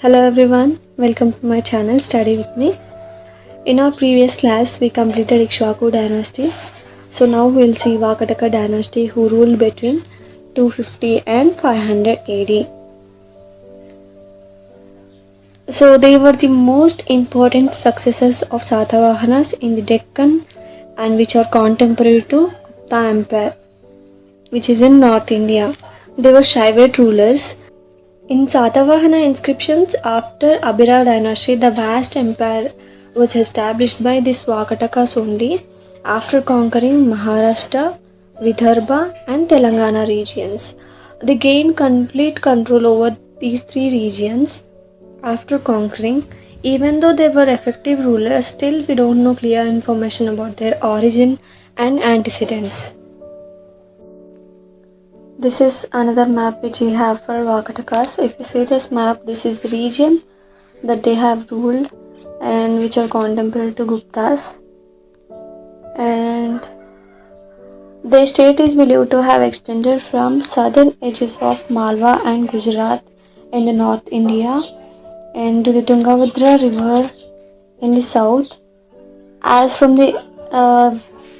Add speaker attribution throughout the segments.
Speaker 1: Hello everyone, welcome to my channel Study with me. In our previous class we completed Ikshvaku dynasty. So now we'll see Vakataka dynasty who ruled between 250 and 500 AD. So they were the most important successors of Satavahanas in the Deccan and which are contemporary to Gupta Empire, which is in North India. They were Shaivite rulers. In Satavahana inscriptions after Abhira dynasty, the vast empire was established by these Vakatakas only after conquering Maharashtra, Vidarbha and Telangana regions. They gained complete control over these three regions after conquering. Even though they were effective rulers, still we don't know clear information about their origin and antecedents. This is another map which we have for Vakatakas. If you see this map, this is the region that they have ruled and which are contemporary to Guptas. And their state is believed to have extended from southern edges of Malwa and Gujarat in the North India and to the Tungabhadra river in the south, as from the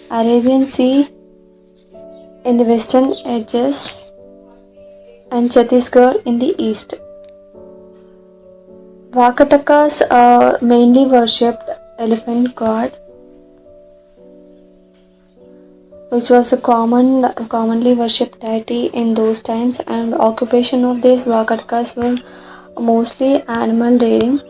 Speaker 1: Arabian Sea in the western edges and Chhattisgarh in the east. Vakatakas mainly worshipped elephant god, which was a commonly worshipped deity in those times, and occupation of these Vakatakas were mostly animal rearing.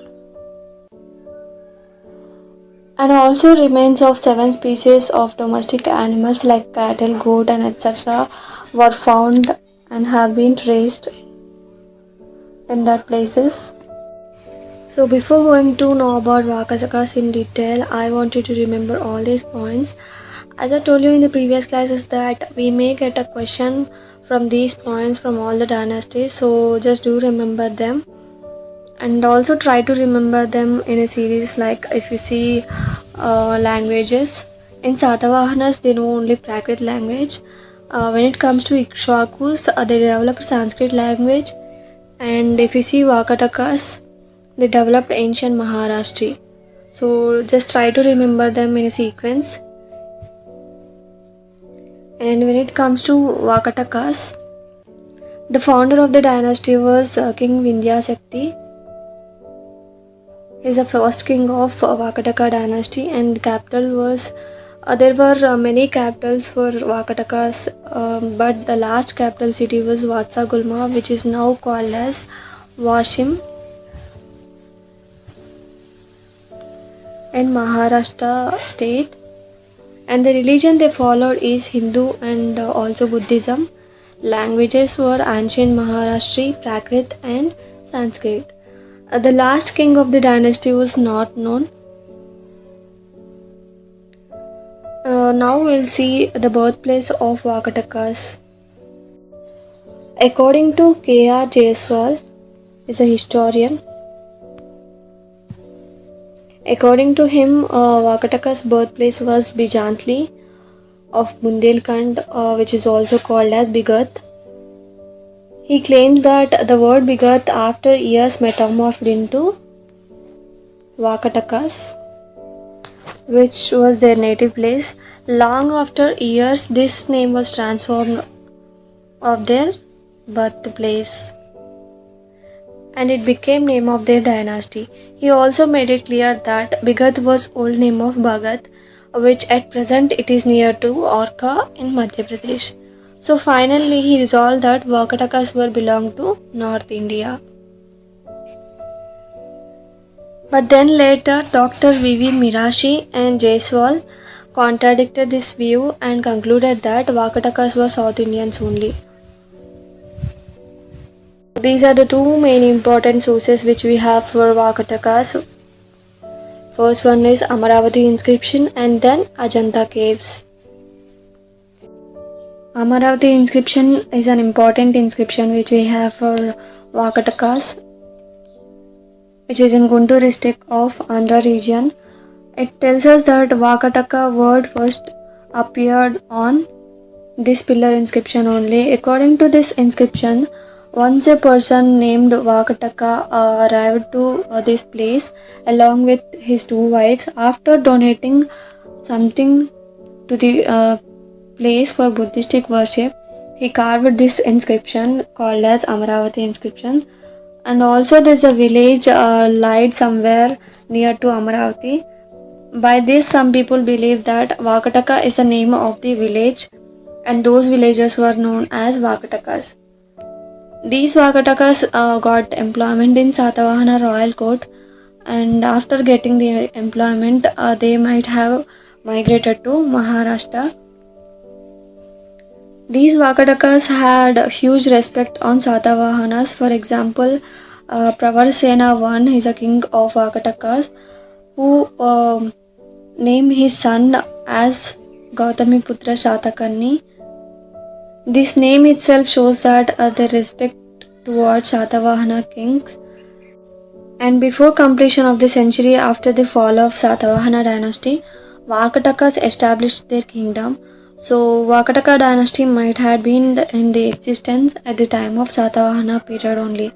Speaker 1: And also remains of 7 species of domestic animals like cattle, goat and etc. were found and have been traced in that places. So before going to know about Vakatakas in detail, I want you to remember all these points. As I told you in the previous classes that we may get a question from these points from all the dynasties, so just do remember them. And also try to remember them in a series. Like if you see languages, in Satavahanas they know only Prakrit language. When it comes to Ikshvakus, they developed Sanskrit language, and if you see Vakatakas, they developed ancient Maharashtri. So just try to remember them in a sequence. And when it comes to Vakatakas, the founder of the dynasty was King Vindhyashakti. He is the first king of Vakataka dynasty, and the capital was there were many capitals for Vakatakas, but the last capital city was Vatsagulma, which is now called as Washim in Maharashtra state. And the religion they followed is Hindu and also Buddhism. Languages were ancient Maharashtri, Prakrit and Sanskrit. The last king of the dynasty was not known. Now we'll see the birthplace of Vakatakas. According to K.R. Jaiswal, is a historian. According to him, Vakatakas' birthplace was Bijantli of Bundelkhand, which is also called as Bigat. He claims that the word Bigat after years metamorphed into Vakatakas, which was their native place. Long after years, this name was transformed of their birthplace and it became name of their dynasty. He also made it clear that Bigat was old name of Bhagat, which at present it is near to Orcha in Madhya Pradesh. So finally he resolved that Vakatakas were belong to North India. But then later Dr. V.V. Mirashi and Jaiswal contradicted this view and concluded that Vakatakas were South Indians only. These are the two main important sources which we have for Vakatakas. First one is Amaravati inscription and then Ajanta caves. Amaravati inscription is an important inscription which we have for Vakatakas, which is in Guntur district of Andhra region. It tells us that Vakataka word first appeared on this pillar inscription only. According to this inscription, Once a person named Vakataka arrived to this place along with his two wives. After donating something to the place for Buddhistic worship, he carved this inscription called as Amaravati inscription. And also there's a village lied somewhere near to Amaravati. By this, some people believe that Vakataka is the name of the village, and those villagers were known as Vakatakas. These Vakatakas got employment in Satavahana royal court, and after getting the employment, they might have migrated to Maharashtra. These Vakatakas had huge respect on Satavahanas. For example, Pravarsena I is a king of Vakatakas who named his son as Gautamiputra Shatakarni. This name itself shows that their respect towards Satavahana kings. And before completion of the century after the fall of Satavahana dynasty, Vakatakas established their kingdom. So Vakataka dynasty might have been in the existence at the time of Satavahana period only.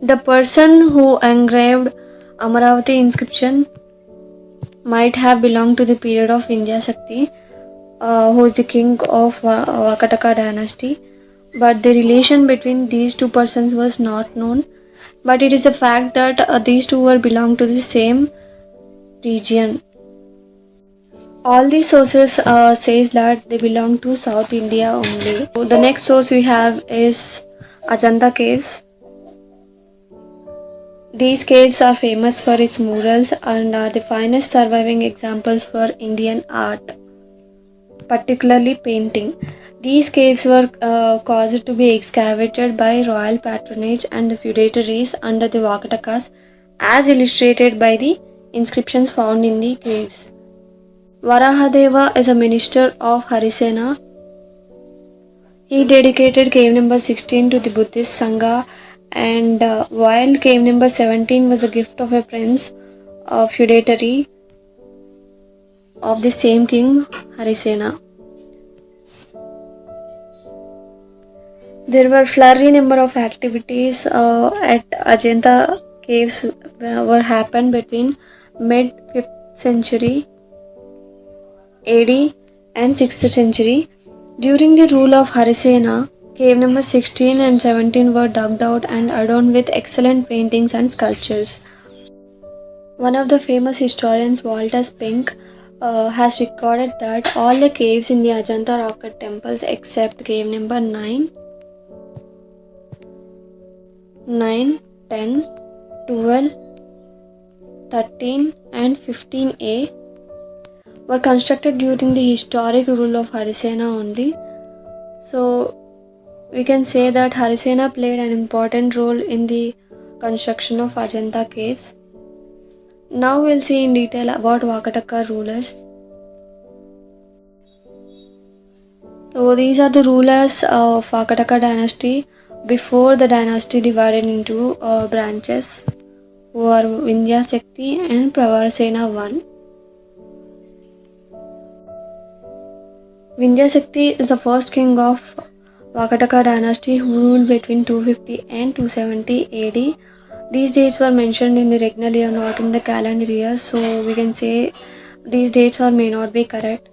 Speaker 1: The person who engraved Amaravati inscription might have belonged to the period of Vindhya Sakti, who is the king of Vakataka dynasty, but the relation between these two persons was not known. But it is a fact that these two were belong to the same region. All these sources says that they belong to South India only. So the next source we have is Ajanta caves. These caves are famous for its murals and are the finest surviving examples for Indian art, particularly painting. These caves were caused to be excavated by royal patronage and the feudatories under the Vakatakas, as illustrated by the inscriptions found in the caves. Varahadeva is a minister of Harisena. He dedicated cave number 16 to the Buddhist Sangha, and while cave number 17 was a gift of a prince, a feudatory of the same king Harisena. There were flurry number of activities at Ajanta caves were happened between mid 5th century AD and 6th century. During the rule of Harisena, cave number 16 and 17 were dug out and adorned with excellent paintings and sculptures. One of the famous historians, Walter Spink, has recorded that all the caves in the Ajanta rock cut temples except cave number 9, 10, 12, 13 and 15A were constructed during the historic rule of Harisena only. So we can say that Harisena played an important role in the construction of Ajanta caves. Now we'll see in detail about Vakataka rulers. So these are the rulers of Vakataka dynasty before the dynasty divided into branches, who are Vindhya Sakti and Pravarsena I. Vindhya Sakti is the first king of Vakataka dynasty who ruled between 250 and 270 AD. These dates were mentioned in the regnal year, not in the calendar year, so we can say these dates or may not be correct.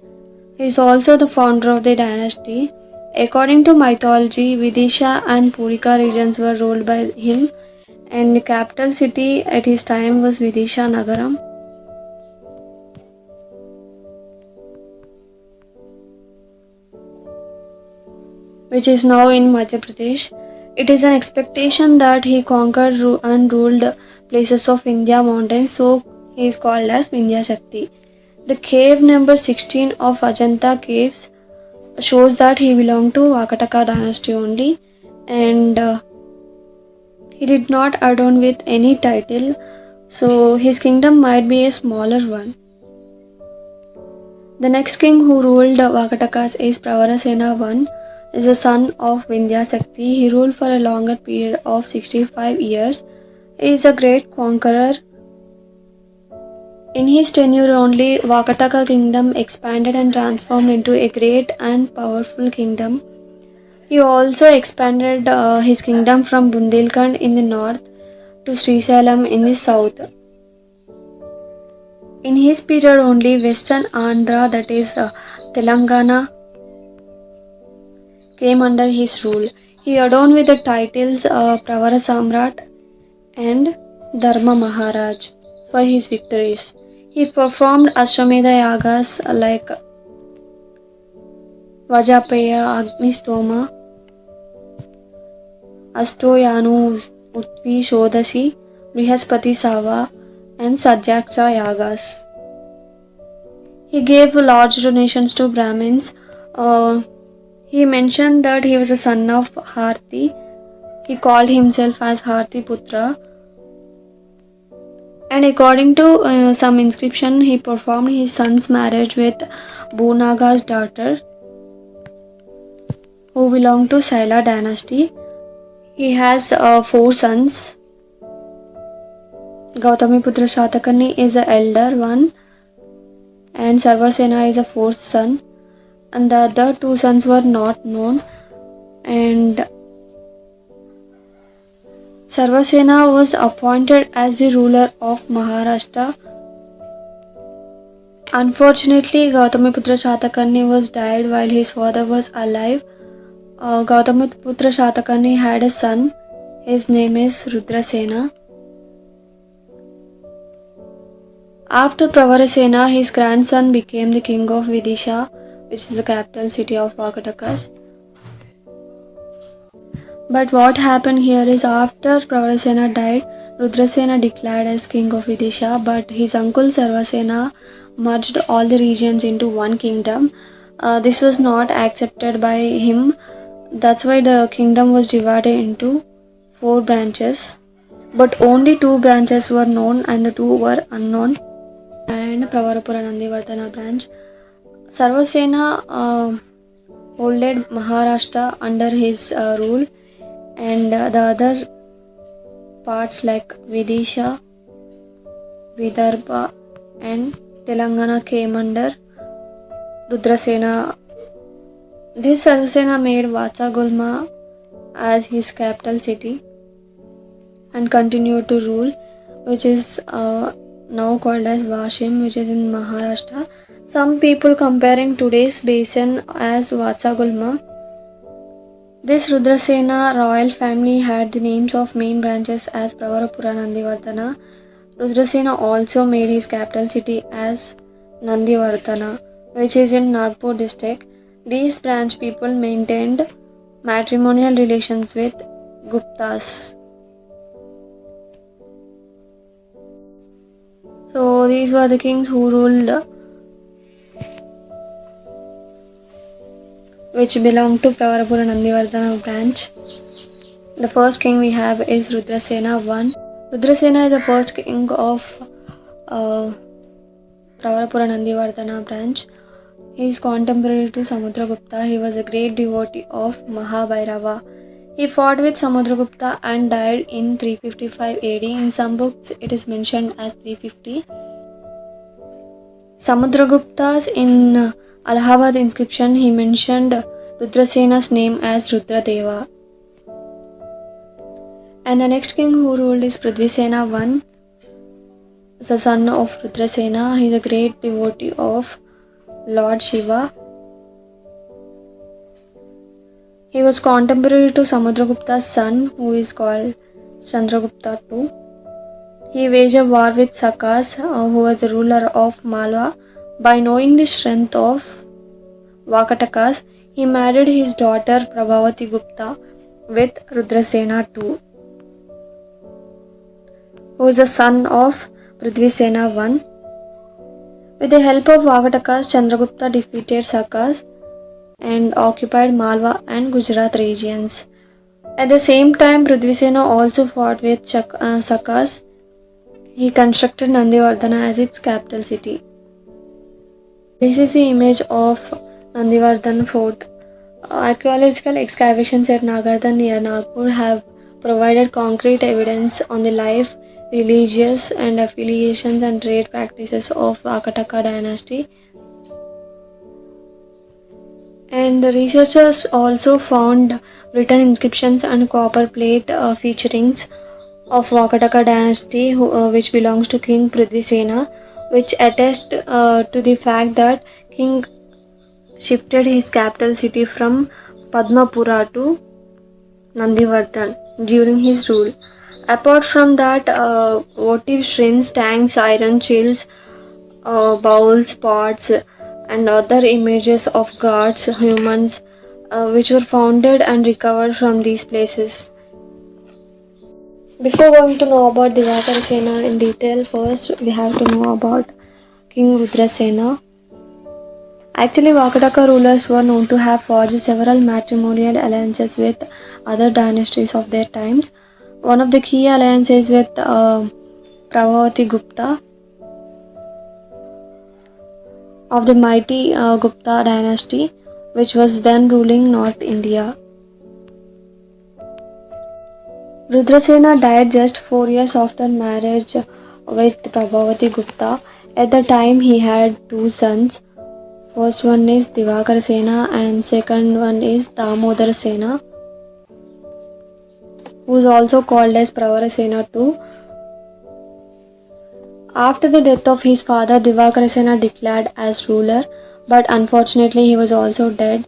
Speaker 1: He is also the founder of the dynasty. According to mythology, Vidisha and Purika regions were ruled by him, and the capital city at his time was Vidisha Nagaram. Which is now in Madhya Pradesh. It is an expectation that he conquered and ruled places of Vindhya mountains, so he is called as Vindhya Sakti. The cave number 16 of Ajanta caves shows that he belonged to Vakataka dynasty only, and he did not adorn with any title, so his kingdom might be a smaller one. The next king who ruled Vakatakas is Pravarasena I. Is the son of Vindhya Sakti. He ruled for a longer period of 65 years. He is a great conqueror. In his tenure only, Vakataka kingdom expanded and transformed into a great and powerful kingdom. He also expanded his kingdom from Bundelkhand in the north to Srisalam in the south. In his period only western Andhra, that is Telangana, came under his rule. He adorned with the titles Pravara Samrat and Dharma Maharaj for his victories. He performed Ashwamedha yagas like Vajapaya, Agnistoma, Astoyanu Utvi Shodasi, Brihaspati Sava, and Sadhyaksha yagas. He gave large donations to Brahmins. He mentioned that he was a son of Harthi. He called himself as Harthi Putra. And according to some inscription, he performed his son's marriage with Bhunaga's daughter, who belonged to Shaila dynasty. He has 4 sons. Gautamiputra Shatakani is the elder one, and Sarvasena is the 4th son, and the other 2 sons were not known. And Sarvasena was appointed as the ruler of Maharashtra. Unfortunately, Gautamiputra Shatakani was died while his father was alive. Gautamiputra Shatakani had a son. His name is Rudrasena. After Pravarasena, his grandson became the king of Vidisha, which is the capital city of Vakatakas. But what happened here is, after Pravarasena died, Rudrasena declared as king of Vidisha, but his uncle Sarvasena merged all the regions into one kingdom. This was not accepted by him. That's why the kingdom was divided into 4 branches. But only 2 branches were known and the 2 were unknown. And Pravarapura Nandivardhana branch. Sarvasena holded Maharashtra under his rule, and the other parts like Vidisha, Vidarbha and Telangana came under Rudrasena. This Sarvasena made Vatsagulma as his capital city and continued to rule, which is now called as Vashim, which is in Maharashtra. Some people comparing today's basin as Vatsagulma. This Rudrasena royal family had the names of main branches as Pravarapura Nandivardhana. Rudrasena also made his capital city as Nandivardhana, which is in Nagpur district. These branch people maintained matrimonial relations with Guptas. So these were the kings who ruled, which belonged to Pravarapura Nandivardhana branch. The first king we have is Rudrasena I. Rudrasena is the first king of Pravarapura Nandivardhana branch. He is contemporary to Samudragupta. He was a great devotee of Mahabhairava. He fought with Samudragupta and died in 355 AD. In some books it is mentioned as 350. Samudragupta's in Allahabad inscription he mentioned Rudrasena's name as Rudradeva. And the next king who ruled is Prithvisena I, the son of Rudrasena. He is a great devotee of Lord Shiva. He was contemporary to Samudragupta's son, who is called Chandragupta II. He waged a war with Sakas, who was the ruler of Malwa. By knowing the strength of Vakatakas, he married his daughter Prabhavati Gupta with Rudrasena II, who is the son of Prithvisena I. With the help of Vakatakas, Chandragupta defeated Sakas and occupied Malwa and Gujarat regions. At the same time, Prithvisena also fought with Sakas. He constructed Nandivardhana as its capital city. This is the image of Nandivardhan fort. Archaeological excavations at Nagardhan near Nagpur have provided concrete evidence on the life, religious and affiliations and trade practices of Vakataka dynasty. And researchers also found written inscriptions and copper plate featurings of Vakataka dynasty, which belongs to King Prithvisena, which attest to the fact that King shifted his capital city from Padmapura to Nandivardhan during his rule. Apart from that, votive shrines, tanks, iron shields, bowls, pots, and other images of gods, humans, which were founded and recovered from these places. Before going to know about Divakara Sena in detail, first we have to know about King Rudrasena. Actually, Vakataka rulers were known to have forged several matrimonial alliances with other dynasties of their times. One of the key alliances with Prabhavati Gupta of the mighty Gupta dynasty, which was then ruling North India. Rudrasena died just 4 years after marriage with Prabhavati Gupta. At the time, he had two sons. First one is Divakara Sena and second one is Damodara Sena, who is also called as Pravara Sena too. After the death of his father, Divakara Sena declared as ruler, but unfortunately he was also dead.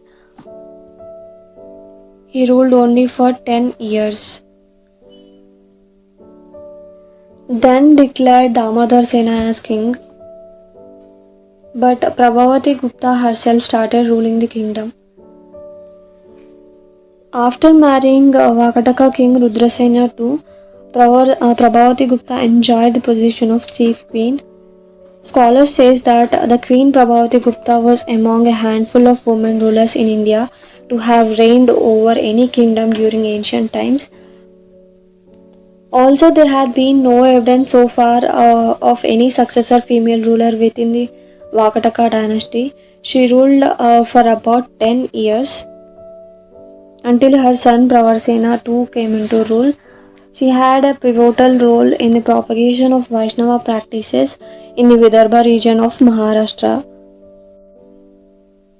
Speaker 1: He ruled only for 10 years. Then declared Damodar Sena as king, but Prabhavati Gupta herself started ruling the kingdom. After marrying Vakataka king Rudrasena II, Prabhavati Gupta enjoyed the position of chief queen. Scholars says that the queen Prabhavati Gupta was among a handful of women rulers in India to have reigned over any kingdom during ancient times. Also, there had been no evidence so far of any successor female ruler within the Vakataka dynasty. She ruled for about 10 years until her son Pravarsena II came into rule. She had a pivotal role in the propagation of Vaishnava practices in the Vidarbha region of Maharashtra.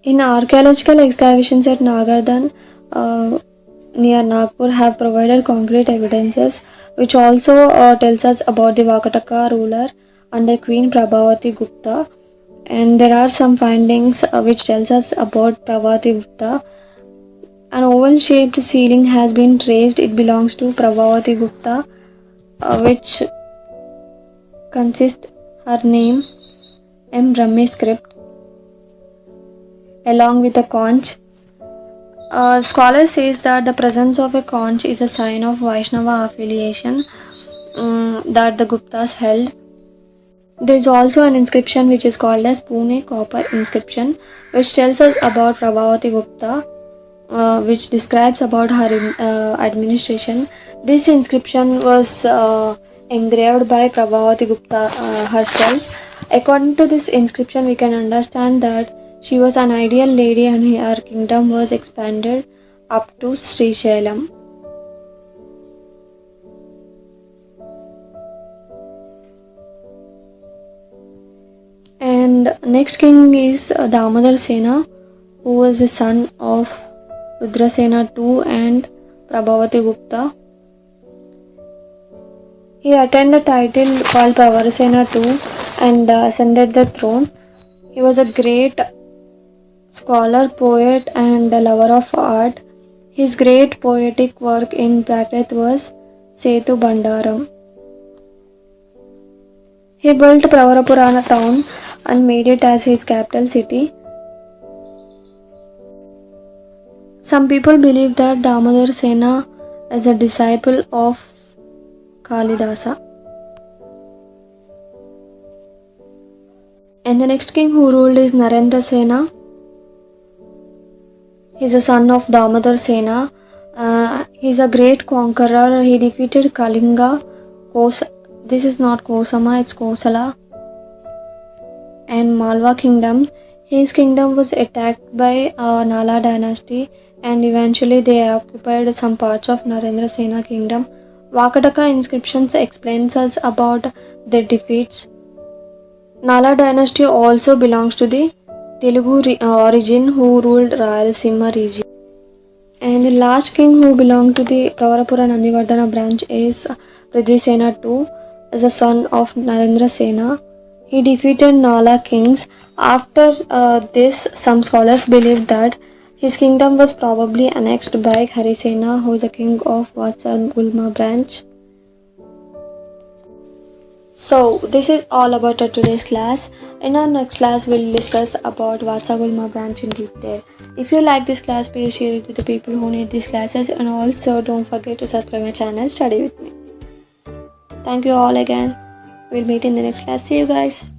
Speaker 1: In archaeological excavations at Nagardan near Nagpur have provided concrete evidences which also tells us about the Vakataka ruler under Queen Prabhavati Gupta, and there are some findings which tells us about Prabhavati Gupta. An oval shaped ceiling has been traced. It belongs to Prabhavati Gupta, which consists her name M. Brahmi script along with a conch. Scholar says that the presence of a conch is a sign of Vaishnava affiliation that the Guptas held. There is also an inscription which is called as Pune copper inscription, which tells us about Prabhavati Gupta, which describes about her administration. This inscription was engraved by Prabhavati Gupta herself. According to this inscription, we can understand that she was an ideal lady and her kingdom was expanded up to Srisailam. And next king is Damodar Sena, who was the son of Rudrasena II and Prabhavati Gupta. He attained the title called Pravarasena II and ascended the throne. He was a great scholar, poet, and a lover of art. His great poetic work in Prakrit was Setu Bandaram. He built Pravarapurana town and made it as his capital city. Some people believe that Damodar Sena is a disciple of Kalidasa. And the next king who ruled is Narendra Sena. He is a son of Damodar Sena. He is a great conqueror. He defeated Kalinga. This is not Kosama, it's Kosala. And Malwa kingdom. His kingdom was attacked by Nala dynasty and eventually they occupied some parts of Narendra Sena kingdom. Vakataka inscriptions explains us about their defeats. Nala dynasty also belongs to the origin who ruled Rayalaseema region. And the last king who belonged to the Pravarapura Nandivardhana branch is Pridhisena II, as a son of Narendra Sena. He defeated Nala kings. After this, some scholars believe that his kingdom was probably annexed by Harisena, who is the king of Vatsal Gulma branch. So this is all about our today's class. In our next class, we'll discuss about Vatsagulma branch in detail. If you like this class, please share it with the people who need these classes, and also don't forget to subscribe my channel Study With Me. Thank you all again. We'll meet in the next class. See you guys.